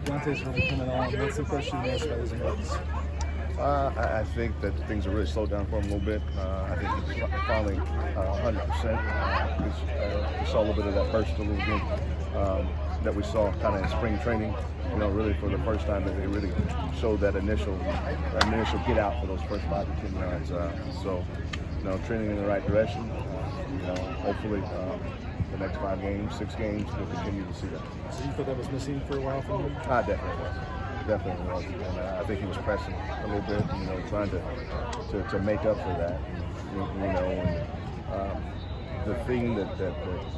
Keontae's really coming on. What's the impression you guys about his emergence? I think that things are really slowed down for him a little bit. I think he's finally 100%. We saw a little bit of that versatile game that we saw kind of in spring training. You know, really for the first time that they really showed that initial get out for those first 5 to 10 yards. So, you know, trending in the right direction. You know, hopefully the next 5 games, 6 games, we'll continue to see that. So you thought that was missing for a while from him? Definitely was. Definitely was. And I think he was pressing a little bit, you know, trying to make up for that. You know, and the thing that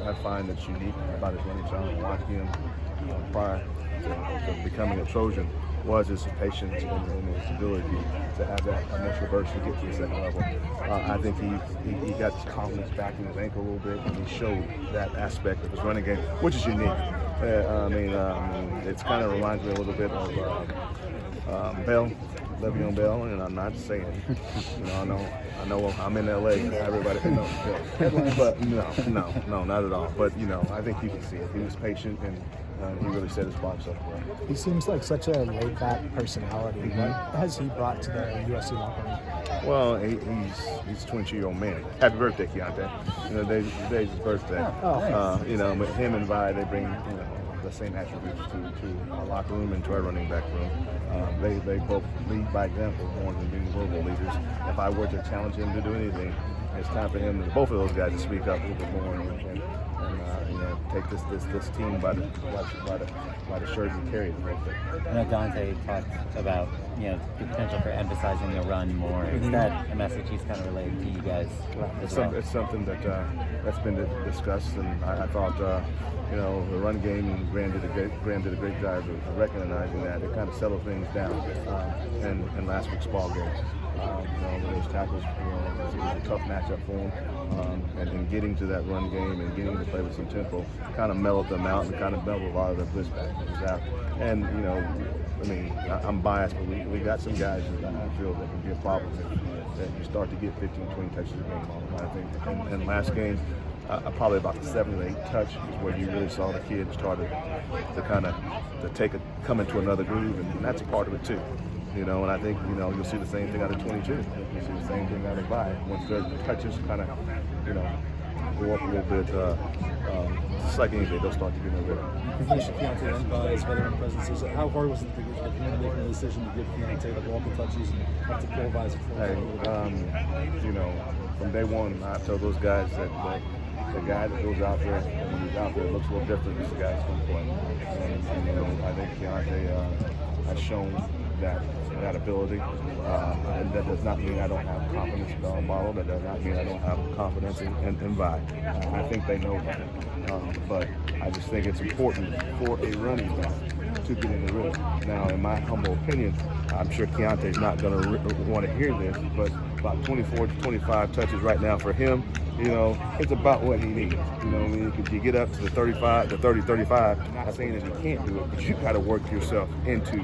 I find that's unique about his running style and watching him prior to becoming a Trojan was his patience and his ability to have that initial burst to get to the second level. I think he got his confidence back in his ankle a little bit, and he showed that aspect of his running game, which is unique. It kind of reminds me a little bit of Bell, Le'Veon Bell, and I'm not saying, you know, I know I'm in LA, everybody knows Bell. But no, not at all. But, you know, I think you can see it. He was patient, and he really set his box up well. He seems like such a laid-back personality. What has he brought to the USC locker room? Well, he's a 22-year-old man. Happy birthday, Keontae. You know, today's his birthday. You know, but him and Vi, they bring, you know, the same attributes to our locker room and to our running back room. They both lead by example more than being verbal leaders. If I were to challenge him to do anything, it's time for him, both of those guys, to speak up a little bit more and you know, take this team by the shirt and carry it right there. I know Dante talked about, you know, the potential for emphasizing the run more. Is that a message he's kind of relayed to you guys as well? It's something that's been discussed, and I thought you know, the run game, and Graham did a great job of recognizing that. It kind of settled things down in last week's ball game. You know, those tackles, you know, it was a tough matchup for them, and getting to that run game and getting to play with some tempo kind of mellowed them out and kind of mellowed a lot of their blitz packages out. And, you know, I mean, I'm biased, but we got some guys that I feel that can be a problem if you start to get 15, 20 touches a game on them, I think. And last game, probably about the 7 or 8 touch is where you really saw the kids started to kind of come into another groove, and that's a part of it too. You know, and I think, you know, you'll see the same thing out of 22. You'll see the same thing out of Vi. Once their touches kind of, you know, go up a little bit, just like anything, they'll start to get in the rhythm. Position Keontae and Vi's veteran presences. How hard was it to making the decision to give Keontae like all the touches and have to pull Vi's? You know, from day one, I told those guys that the guy that goes out there and he's out there looks a little different than the guy that's going to play. And you know, I think Keontae has shown that ability. And that does not mean I don't have confidence in our model. That does not mean I don't have confidence in Vi. I think they know that. But I just think it's important for a running back to get in the rhythm. Now, in my humble opinion, I'm sure Keontae's not going to want to hear this, but about 24 to 25 touches right now for him, you know, it's about what he needs. You know, I mean, if you get up to the 35, the 30, 35, not saying that you can't do it, but you got to work yourself into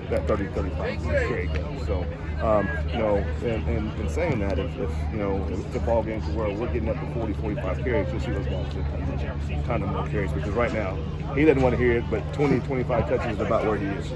that 30, 35 carry game. So, you know, and saying that, if you know, if it's a ball game to where we're getting up to 40, 45 carries, you'll see those guys get a ton of more carries, because right now, he doesn't want to hear it, but 20, 25 touches is about where he is.